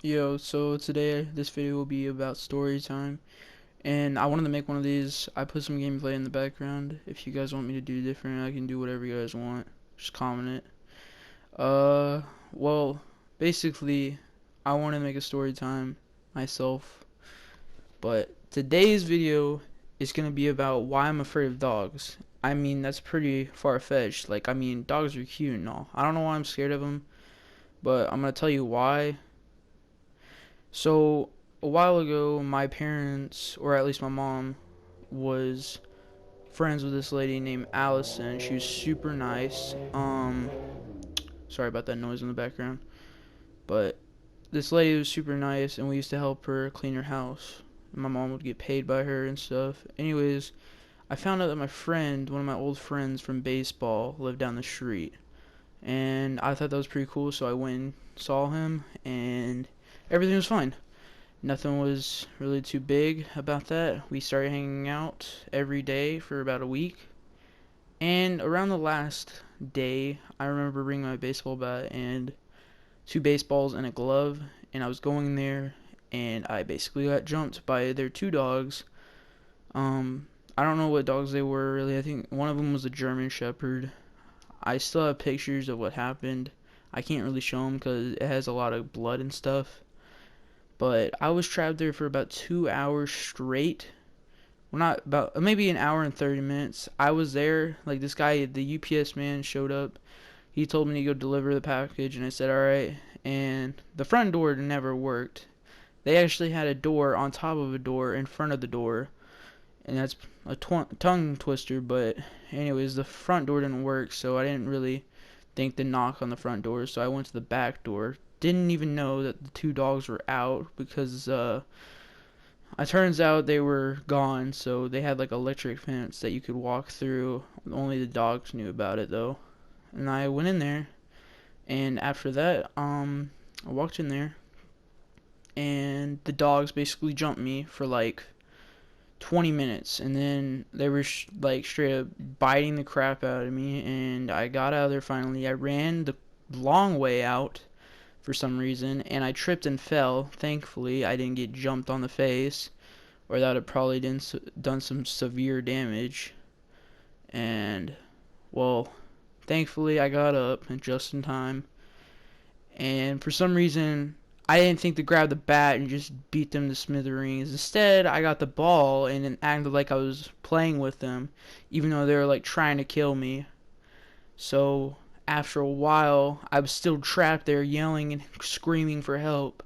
Yo, so today this video will be about story time, and I wanted to make one of these. I put some gameplay in the background. If you guys want me to do different, I can do whatever you guys want. Just comment it. Well, basically, I want to make a story time myself, but today's video is gonna be about why I'm afraid of dogs. I mean, that's pretty far-fetched. Like, I mean, dogs are cute and all. I don't know why I'm scared of them, but I'm gonna tell you why. So, a while ago, my parents, or at least my mom, was friends with this lady named Allison. She was super nice. Sorry about that noise in the background. But this lady was super nice, and we used to help her clean her house. My mom would get paid by her and stuff. Anyways, I found out that my friend, one of my old friends from baseball, lived down the street. And I thought that was pretty cool, so I went and saw him, and everything was fine. Nothing was really too big about that. We started hanging out every day for about a week. And around the last day, I remember bringing my baseball bat and two baseballs and a glove. And I was going there, and I basically got jumped by their two dogs. I don't know what dogs they were really. I think one of them was a German Shepherd. I still have pictures of what happened. I can't really show them because it has a lot of blood and stuff. But I was trapped there for about 2 hours straight. Well, not about, maybe an hour and 30 minutes. I was there, like this guy, the UPS man showed up. He told me to go deliver the package, and I said, alright. And the front door never worked. They actually had a door on top of a door in front of the door. And that's a tongue twister, but anyways, the front door didn't work, so I didn't really think to knock on the front door, so I went to the back door. Didn't even know that the two dogs were out because it turns out they were gone, so they had like electric fence that you could walk through. Only the dogs knew about it though. And I went in there, and after that, I walked in there, and the dogs basically jumped me for like 20 minutes, and then they were like straight up biting the crap out of me, and I got out of there finally. I ran the long way out for some reason, and I tripped and fell. Thankfully, I didn't get jumped on the face, or that would probably done some severe damage. And well, thankfully I got up and just in time. And for some reason, I didn't think to grab the bat and just beat them to smithereens. Instead, I got the ball and acted like I was playing with them, even though they were like trying to kill me. So after a while, I was still trapped there yelling and screaming for help.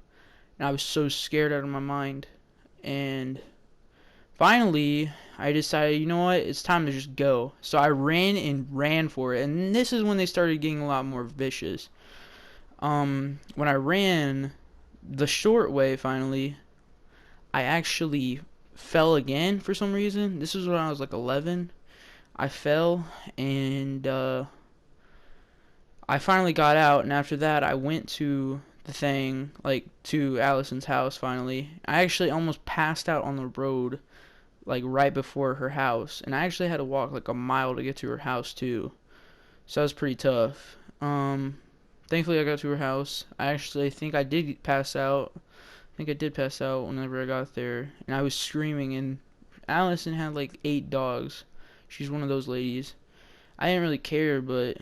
And I was so scared out of my mind. And finally, I decided, you know what, it's time to just go. So I ran and ran for it. And this is when they started getting a lot more vicious. When I ran the short way finally, I actually fell again for some reason. This was when I was like 11. I fell, and I finally got out, and after that I went to the thing, like to Allison's house finally. I actually almost passed out on the road, like right before her house, and I actually had to walk like a mile to get to her house too. So that was pretty tough. Thankfully I got to her house. I actually think I did pass out. I think I did pass out whenever I got there, and I was screaming, and Allison had like 8 dogs. She's one of those ladies. I didn't really care, but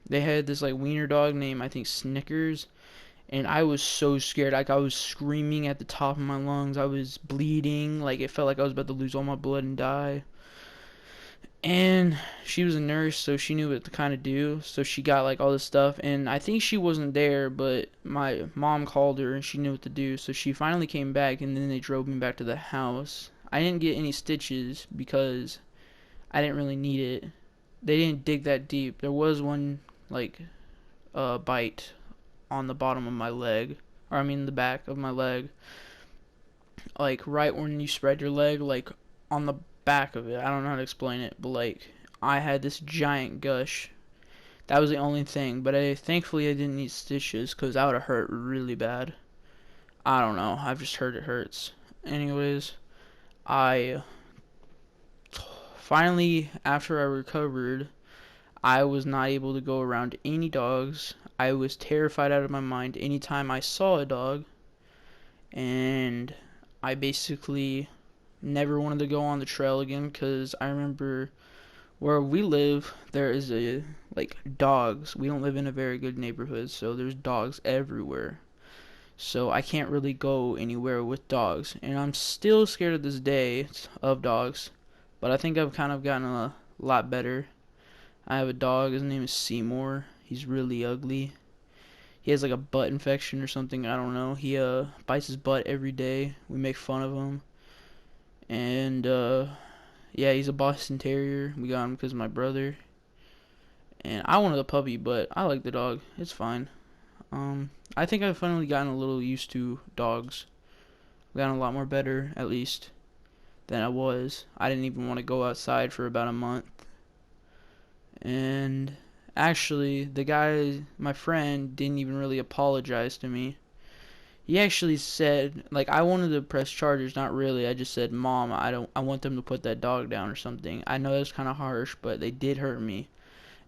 they had this like wiener dog named I think Snickers, and I was so scared. Like I was screaming at the top of my lungs. I was bleeding. Like it felt like I was about to lose all my blood and die. And she was a nurse, so she knew what to kind of do. So she got like all this stuff, and I think she wasn't there, but my mom called her and she knew what to do. So she finally came back, and then they drove me back to the house. I didn't get any stitches because I didn't really need it. They didn't dig that deep. There was one like bite on the bottom of my leg, or I mean the back of my leg, like right when you spread your leg, like on the back of it. I don't know how to explain it, but like I had this giant gush. That was the only thing, but thankfully I didn't need stitches because that would have hurt really bad. I don't know. I've just heard it hurts. Anyways, I finally, after I recovered, I was not able to go around any dogs. I was terrified out of my mind anytime I saw a dog, and I basically never wanted to go on the trail again because I remember where we live, there is like dogs. We don't live in a very good neighborhood, so there's dogs everywhere. So I can't really go anywhere with dogs, and I'm still scared to this day of dogs, but I think I've kind of gotten a lot better. I have a dog, his name is Seymour. He's really ugly. He has like a butt infection or something, I don't know. He bites his butt every day. We make fun of him. And yeah, he's a Boston Terrier. We got him because of my brother. And I wanted a puppy, but I like the dog. It's fine. I think I've finally gotten a little used to dogs. I've gotten a lot more better, at least, than I was. I didn't even want to go outside for about a month. And actually, the guy, my friend, didn't even really apologize to me. He actually said, like, I wanted to press charges, not really. I just said, Mom, I want them to put that dog down or something. I know that's kind of harsh, but they did hurt me.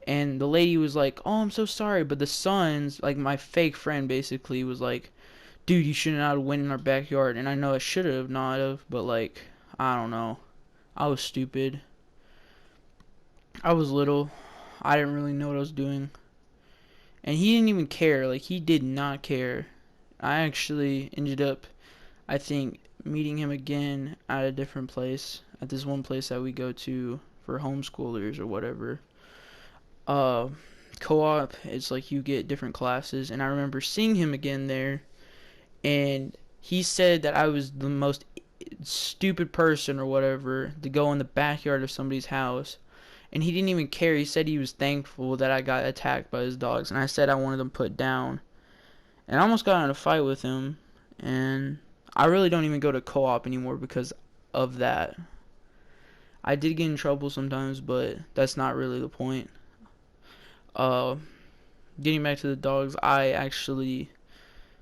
And the lady was like, oh, I'm so sorry. But the sons, like my fake friend basically was like, dude, you shouldn't have went in our backyard. And I know I should have, not have, but like, I don't know. I was stupid. I was little. I didn't really know what I was doing. And he didn't even care. Like, he did not care. I actually ended up, I think, meeting him again at a different place. At this one place that we go to for homeschoolers or whatever. Co-op, it's like you get different classes, and I remember seeing him again there, and he said that I was the most stupid person or whatever to go in the backyard of somebody's house, and he didn't even care. He said he was thankful that I got attacked by his dogs, and I said I wanted them put down, and I almost got in a fight with him, and I really don't even go to co-op anymore because of that. I did get in trouble sometimes, but that's not really the point. Uh, Getting back to the dogs, I actually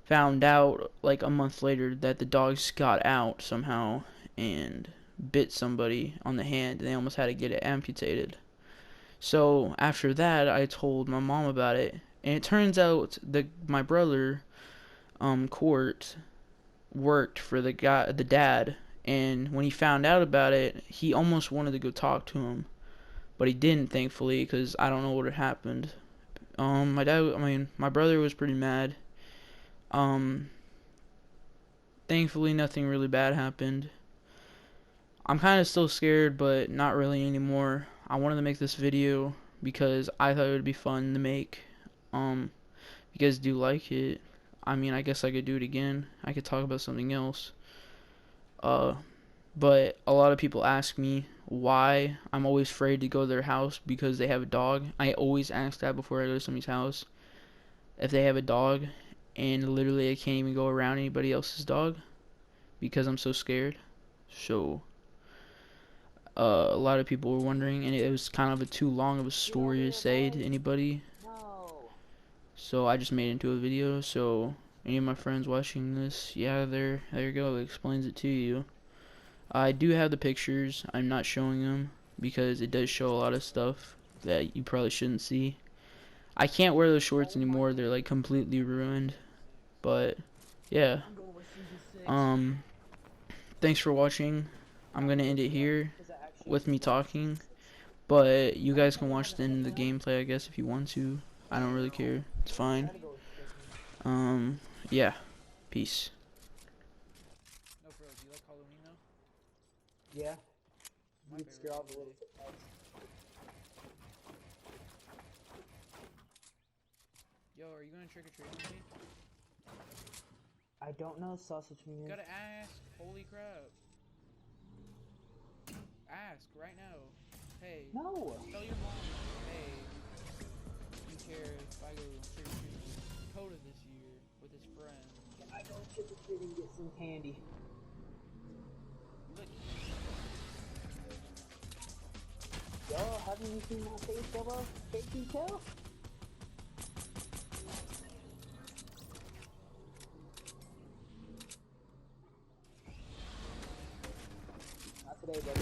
found out like a month later that the dogs got out somehow and bit somebody on the hand, and they almost had to get it amputated. So after that, I told my mom about it, and it turns out that my brother, Court, worked for the dad, and when he found out about it, he almost wanted to go talk to him, but he didn't, thankfully, because I don't know what had happened. My brother was pretty mad. Thankfully, nothing really bad happened. I'm kind of still scared, but not really anymore. I wanted to make this video because I thought it would be fun to make. If you guys do like it, I mean, I guess I could do it again. I could talk about something else. But a lot of people ask me why I'm always afraid to go to their house because they have a dog. I always ask that before I go to somebody's house. If they have a dog, and literally I can't even go around anybody else's dog because I'm so scared. So a lot of people were wondering, and it was kind of too long of a story to say to anybody. So I just made it into a video. So any of my friends watching this, yeah, there you go. It explains it to you. I do have the pictures. I'm not showing them because it does show a lot of stuff that you probably shouldn't see. I can't wear those shorts anymore. They're like completely ruined. But yeah. Thanks for watching. I'm gonna end it here with me talking. But you guys can watch the end of the gameplay, I guess, if you want to. I don't really care. It's fine. Yeah. Peace. No, bro, do you like Halloween though? Yeah. You can scare all the little bugs. Yo, are you gonna trick or treat with me? I don't know sausage means. Gotta ask. Holy crap. Ask right now. Hey. No. Tell your mom. Hey. You care if I go trick or treat with Dakota this year with his friend? Can I go trick or treat and get some candy? Look. Yo, haven't you seen my face, Bubba? Can't you tell? Not today, buddy.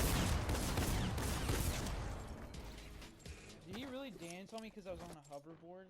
Did he really dance on me because I was on a hoverboard?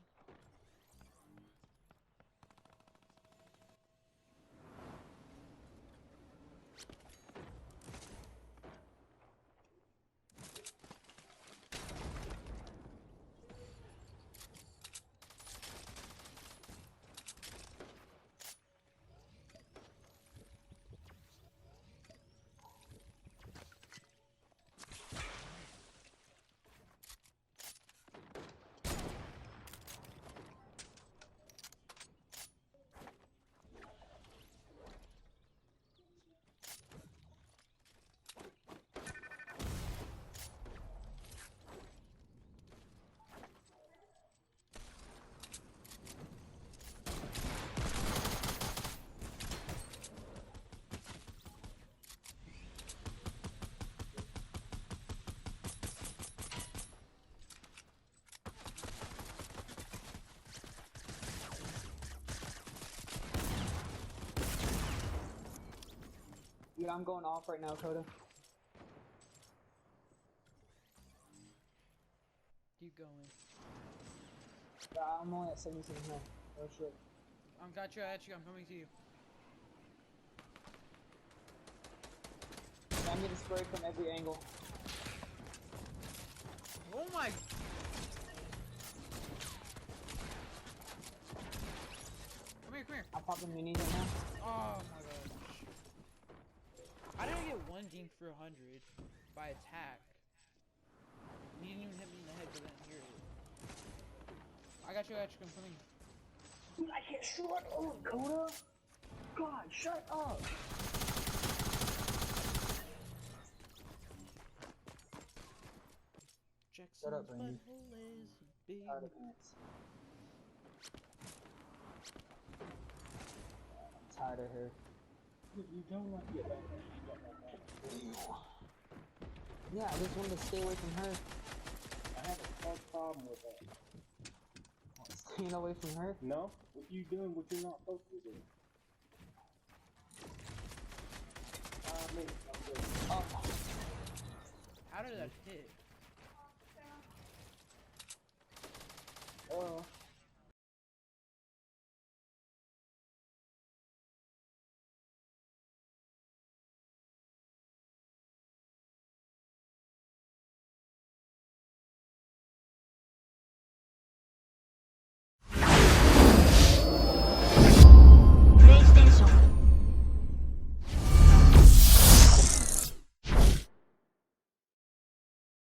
Dude, I'm going off right now, Coda. Keep going. I'm only at 77 health. Oh shit. Got you, I'm coming to you. I'm getting sprayed from every angle. Oh my! Come here, come here. I'm popping minis right now. Oh my gosh. How did I get one dink for 100 by attack? You didn't even hit me in the head, but I didn't hear it. I got you, I'm coming. Dude, I can't shut up, Coda! God, shut up! Jackson's up, Randy. butthole is big. Out of pants. I'm tired of her. You don't want to get back there. You got no money. Yeah, I just wanted to stay away from her. I have a tough problem with that. Staying away from her? No? If you doing what you're not supposed to do. I'm good. Oh, How did that hit?